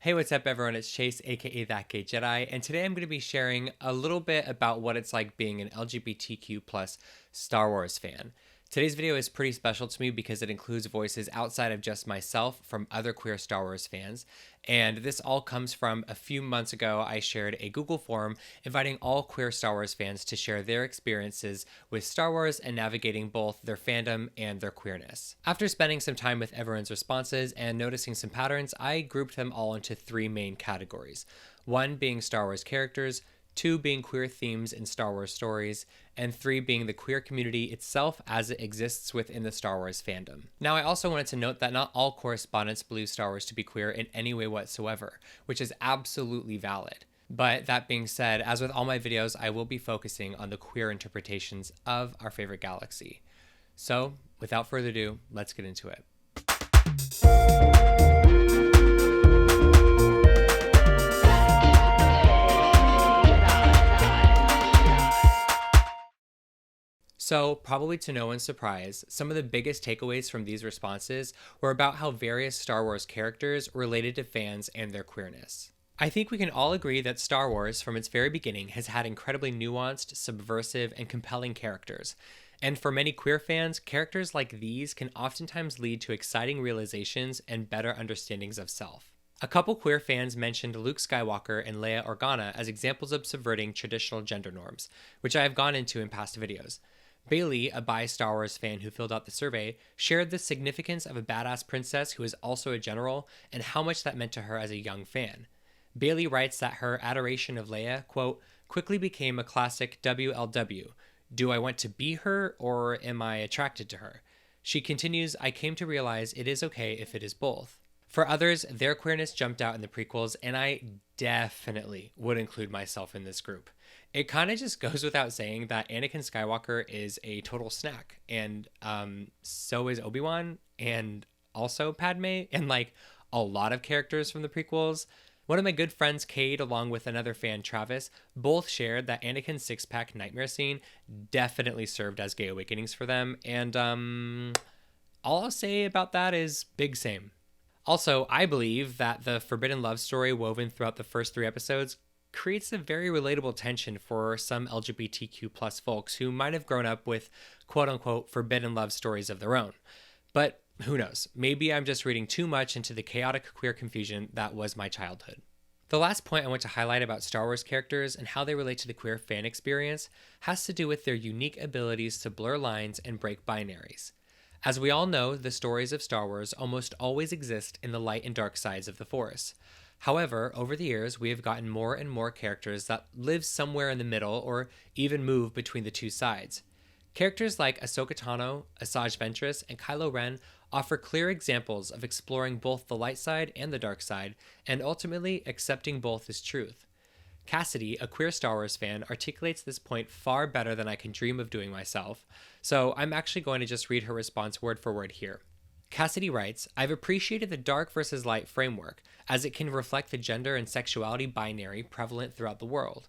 Hey, what's up, everyone? It's Chase, aka That Gay Jedi, and today I'm going to be sharing a little bit about what it's like being an LGBTQ plus Star Wars fan. Today's video is pretty special to me because it includes voices outside of just myself from other queer Star Wars fans, and this all comes from a few months ago. I shared a Google form inviting all queer Star Wars fans to share their experiences with Star Wars and navigating both their fandom and their queerness. After spending some time with everyone's responses and noticing some patterns, I grouped them all into three main categories. One being Star Wars characters, two being queer themes in Star Wars stories, and three being the queer community itself as it exists within the Star Wars fandom. Now, I also wanted to note that not all correspondents believe Star Wars to be queer in any way whatsoever, which is absolutely valid. But that being said, as with all my videos, I will be focusing on the queer interpretations of our favorite galaxy. So, without further ado, let's get into it. So, probably to no one's surprise, some of the biggest takeaways from these responses were about how various Star Wars characters related to fans and their queerness. I think we can all agree that Star Wars, from its very beginning, has had incredibly nuanced, subversive, and compelling characters. And for many queer fans, characters like these can oftentimes lead to exciting realizations and better understandings of self. A couple queer fans mentioned Luke Skywalker and Leia Organa as examples of subverting traditional gender norms, which I have gone into in past videos. Bailey, a bi Star Wars fan who filled out the survey, shared the significance of a badass princess who is also a general and how much that meant to her as a young fan. Bailey writes that her adoration of Leia, quote, quickly became a classic WLW. Do I want to be her or am I attracted to her? She continues, I came to realize it is okay if it is both. For others, their queerness jumped out in the prequels, and I definitely would include myself in this group. It kind of just goes without saying that Anakin Skywalker is a total snack, and so is Obi-Wan, and also Padme, and like a lot of characters from the prequels. One of my good friends, Cade, along with another fan, Travis, both shared that Anakin's six-pack nightmare scene definitely served as gay awakenings for them, and all I'll say about that is big same. Also, I believe that the forbidden love story woven throughout the first three episodes creates a very relatable tension for some LGBTQ plus folks who might have grown up with quote-unquote forbidden love stories of their own. But who knows? Maybe I'm just reading too much into the chaotic queer confusion that was my childhood. The last point I want to highlight about Star Wars characters and how they relate to the queer fan experience has to do with their unique abilities to blur lines and break binaries. As we all know, the stories of Star Wars almost always exist in the light and dark sides of the Force. However, over the years, we have gotten more and more characters that live somewhere in the middle or even move between the two sides. Characters like Ahsoka Tano, Asajj Ventress, and Kylo Ren offer clear examples of exploring both the light side and the dark side, and ultimately accepting both as truth. Cassidy, a queer Star Wars fan, articulates this point far better than I can dream of doing myself, so I'm actually going to just read her response word for word here. Cassidy writes, I've appreciated the dark versus light framework, as it can reflect the gender and sexuality binary prevalent throughout the world.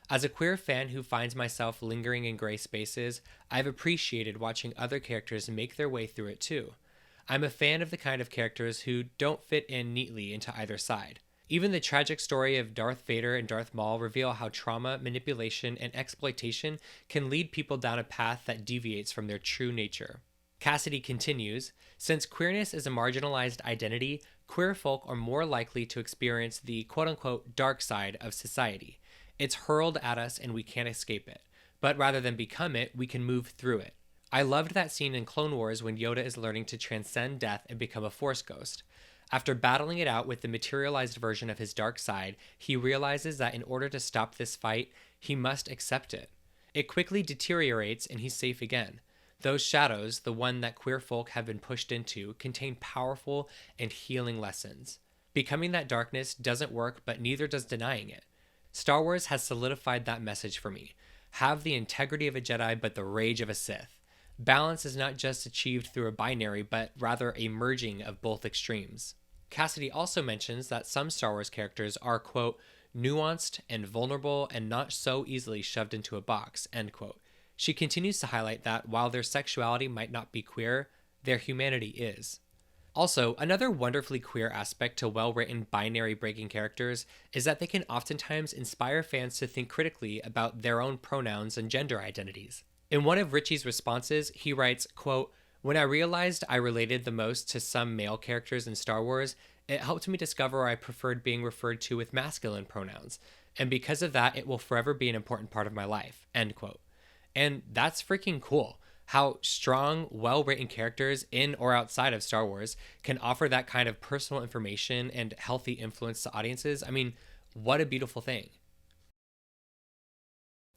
As a queer fan who finds myself lingering in gray spaces, I've appreciated watching other characters make their way through it too. I'm a fan of the kind of characters who don't fit in neatly into either side. Even the tragic story of Darth Vader and Darth Maul reveal how trauma, manipulation, and exploitation can lead people down a path that deviates from their true nature. Cassidy continues, since queerness is a marginalized identity, queer folk are more likely to experience the quote-unquote dark side of society. It's hurled at us and we can't escape it. But rather than become it, we can move through it. I loved that scene in Clone Wars when Yoda is learning to transcend death and become a Force ghost. After battling it out with the materialized version of his dark side, he realizes that in order to stop this fight, he must accept it. It quickly deteriorates and he's safe again. Those shadows, the one that queer folk have been pushed into, contain powerful and healing lessons. Becoming that darkness doesn't work, but neither does denying it. Star Wars has solidified that message for me. Have the integrity of a Jedi, but the rage of a Sith. Balance is not just achieved through a binary, but rather a merging of both extremes. Cassidy also mentions that some Star Wars characters are, quote, nuanced and vulnerable and not so easily shoved into a box, end quote. She continues to highlight that while their sexuality might not be queer, their humanity is. Also, another wonderfully queer aspect to well written binary breaking characters is that they can oftentimes inspire fans to think critically about their own pronouns and gender identities. In one of Richie's responses, he writes, quote, "When I realized I related the most to some male characters in Star Wars, it helped me discover I preferred being referred to with masculine pronouns, and because of that, it will forever be an important part of my life." End quote. And that's freaking cool. How strong, well written characters in or outside of Star Wars can offer that kind of personal information and healthy influence to audiences. I mean, what a beautiful thing.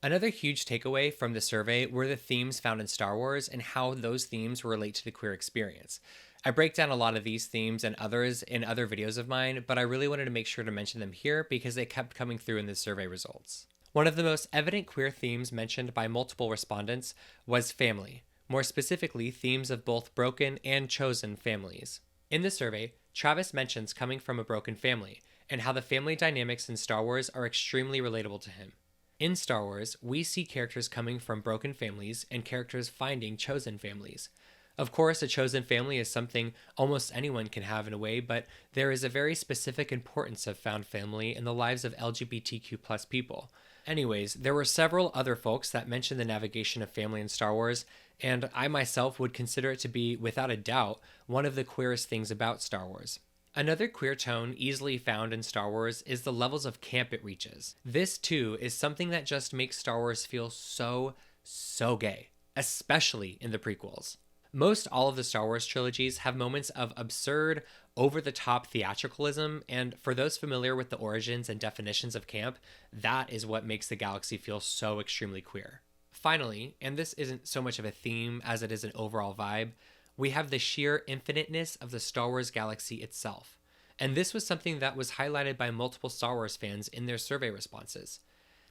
Another huge takeaway from the survey were the themes found in Star Wars and how those themes relate to the queer experience. I break down a lot of these themes and others in other videos of mine, but I really wanted to make sure to mention them here because they kept coming through in the survey results. One of the most evident queer themes mentioned by multiple respondents was family, more specifically, themes of both broken and chosen families. In the survey, Travis mentions coming from a broken family and how the family dynamics in Star Wars are extremely relatable to him. In Star Wars, we see characters coming from broken families and characters finding chosen families. Of course, a chosen family is something almost anyone can have in a way, but there is a very specific importance of found family in the lives of LGBTQ plus people. Anyways, there were several other folks that mentioned the navigation of family in Star Wars, and I myself would consider it to be, without a doubt, one of the queerest things about Star Wars. Another queer tone easily found in Star Wars is the levels of camp it reaches. This, too, is something that just makes Star Wars feel so gay, especially in the prequels. Most all of the Star Wars trilogies have moments of absurd, over-the-top theatricalism, and for those familiar with the origins and definitions of camp, that is what makes the galaxy feel so extremely queer. Finally, and this isn't so much of a theme as it is an overall vibe, we have the sheer infiniteness of the Star Wars galaxy itself. And this was something that was highlighted by multiple Star Wars fans in their survey responses.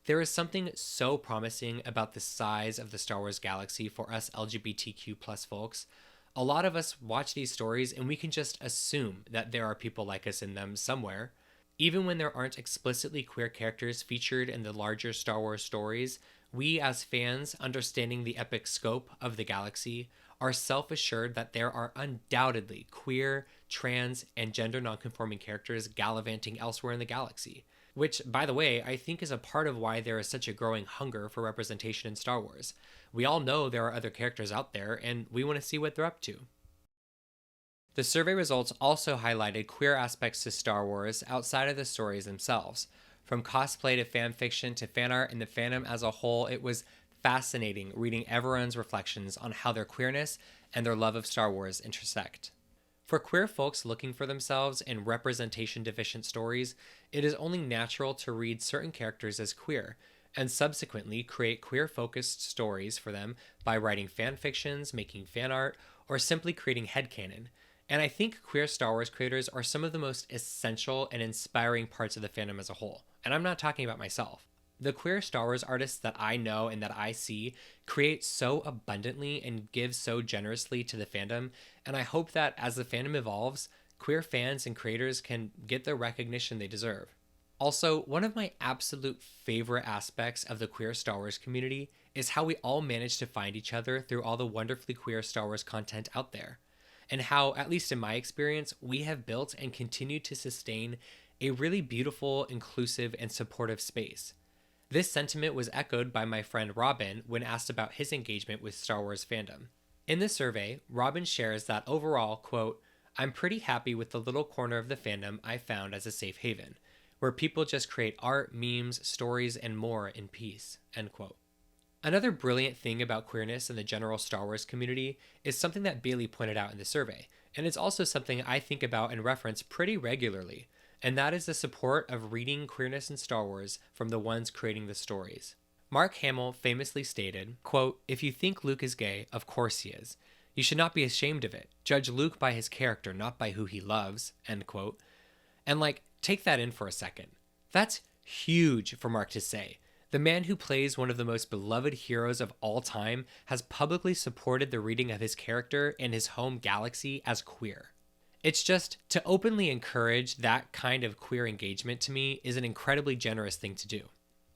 There is something so promising about the size of the Star Wars galaxy for us LGBTQ plus folks. A lot of us watch these stories and we can just assume that there are people like us in them somewhere. Even when there aren't explicitly queer characters featured in the larger Star Wars stories, we as fans, understanding the epic scope of the galaxy, are self-assured that there are undoubtedly queer, trans, and gender nonconforming characters gallivanting elsewhere in the galaxy. Which, by the way, I think is a part of why there is such a growing hunger for representation in Star Wars. We all know there are other characters out there, and we want to see what they're up to. The survey results also highlighted queer aspects to Star Wars outside of the stories themselves. From cosplay to fanfiction to fan art and the fandom as a whole, it was fascinating reading everyone's reflections on how their queerness and their love of Star Wars intersect. For queer folks looking for themselves in representation deficient stories, it is only natural to read certain characters as queer, and subsequently create queer-focused stories for them by writing fan fictions, making fan art, or simply creating headcanon. And I think queer Star Wars creators are some of the most essential and inspiring parts of the fandom as a whole. And I'm not talking about myself. The queer Star Wars artists that I know and that I see create so abundantly and give so generously to the fandom, and I hope that as the fandom evolves, queer fans and creators can get the recognition they deserve. Also, one of my absolute favorite aspects of the queer Star Wars community is how we all manage to find each other through all the wonderfully queer Star Wars content out there, and how, at least in my experience, we have built and continue to sustain a really beautiful, inclusive, and supportive space. This sentiment was echoed by my friend Robin when asked about his engagement with Star Wars fandom. In the survey, Robin shares that overall, quote, "I'm pretty happy with the little corner of the fandom I found as a safe haven, where people just create art, memes, stories, and more in peace," end quote. Another brilliant thing about queerness in the general Star Wars community is something that Bailey pointed out in the survey, and it's also something I think about and reference pretty regularly, and that is the support of reading Queerness and Star Wars from the ones creating the stories. Mark Hamill famously stated, quote, "If you think Luke is gay, of course he is. You should not be ashamed of it. Judge Luke by his character, not by who he loves," end quote. And take that in for a second. That's huge for Mark to say. The man who plays one of the most beloved heroes of all time has publicly supported the reading of his character in his home galaxy as queer. It's just, to openly encourage that kind of queer engagement to me is an incredibly generous thing to do.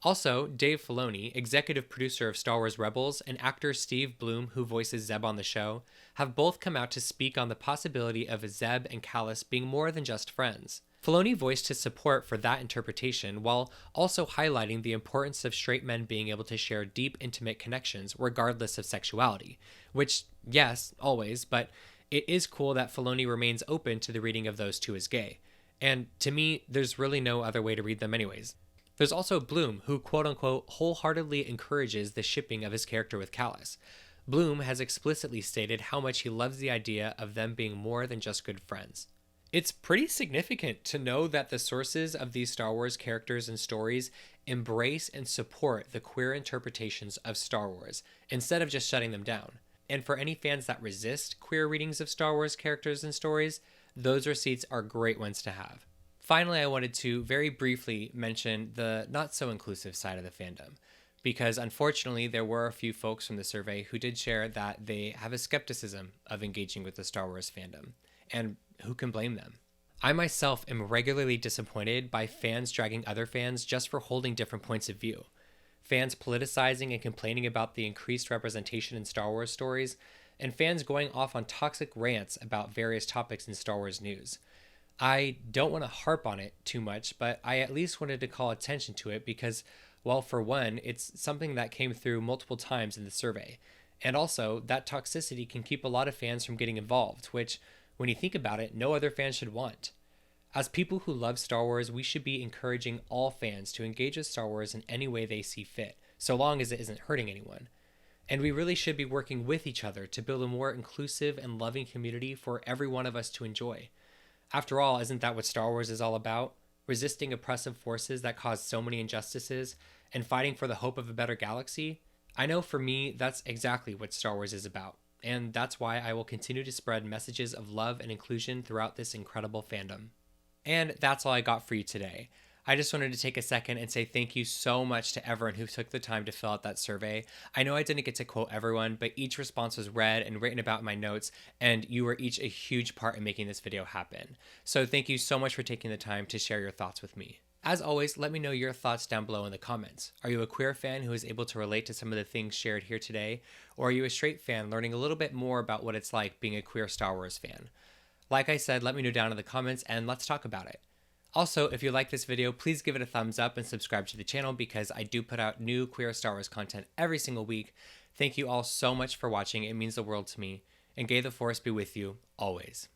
Also, Dave Filoni, executive producer of Star Wars Rebels, and actor Steve Bloom, who voices Zeb on the show, have both come out to speak on the possibility of Zeb and Callus being more than just friends. Filoni voiced his support for that interpretation while also highlighting the importance of straight men being able to share deep, intimate connections regardless of sexuality. Which, yes, always, but it is cool that Filoni remains open to the reading of those two as gay. And to me, there's really no other way to read them, anyways. There's also Bloom, who quote unquote wholeheartedly encourages the shipping of his character with Callus. Bloom has explicitly stated how much he loves the idea of them being more than just good friends. It's pretty significant to know that the sources of these Star Wars characters and stories embrace and support the queer interpretations of Star Wars, instead of just shutting them down. And for any fans that resist queer readings of Star Wars characters and stories, those receipts are great ones to have. Finally, I wanted to very briefly mention the not so inclusive side of the fandom, because unfortunately there were a few folks from the survey who did share that they have a skepticism of engaging with the Star Wars fandom, and who can blame them? I myself am regularly disappointed by fans dragging other fans just for holding different points of view. Fans politicizing and complaining about the increased representation in Star Wars stories, and fans going off on toxic rants about various topics in Star Wars news. I don't want to harp on it too much, but I at least wanted to call attention to it because, well, for one, it's something that came through multiple times in the survey. And also, that toxicity can keep a lot of fans from getting involved, which, when you think about it, no other fan should want. As people who love Star Wars, we should be encouraging all fans to engage with Star Wars in any way they see fit, so long as it isn't hurting anyone. And we really should be working with each other to build a more inclusive and loving community for every one of us to enjoy. After all, isn't that what Star Wars is all about? Resisting oppressive forces that cause so many injustices and fighting for the hope of a better galaxy? I know for me, that's exactly what Star Wars is about. And that's why I will continue to spread messages of love and inclusion throughout this incredible fandom. And that's all I got for you today. I just wanted to take a second and say thank you so much to everyone who took the time to fill out that survey. I know I didn't get to quote everyone, but each response was read and written about in my notes, and you were each a huge part in making this video happen. So thank you so much for taking the time to share your thoughts with me. As always, let me know your thoughts down below in the comments. Are you a queer fan who is able to relate to some of the things shared here today? Or are you a straight fan learning a little bit more about what it's like being a queer Star Wars fan? Like I said, let me know down in the comments and let's talk about it. Also, if you like this video, please give it a thumbs up and subscribe to the channel because I do put out new queer Star Wars content every single week. Thank you all so much for watching. It means the world to me. And may the Force be with you always.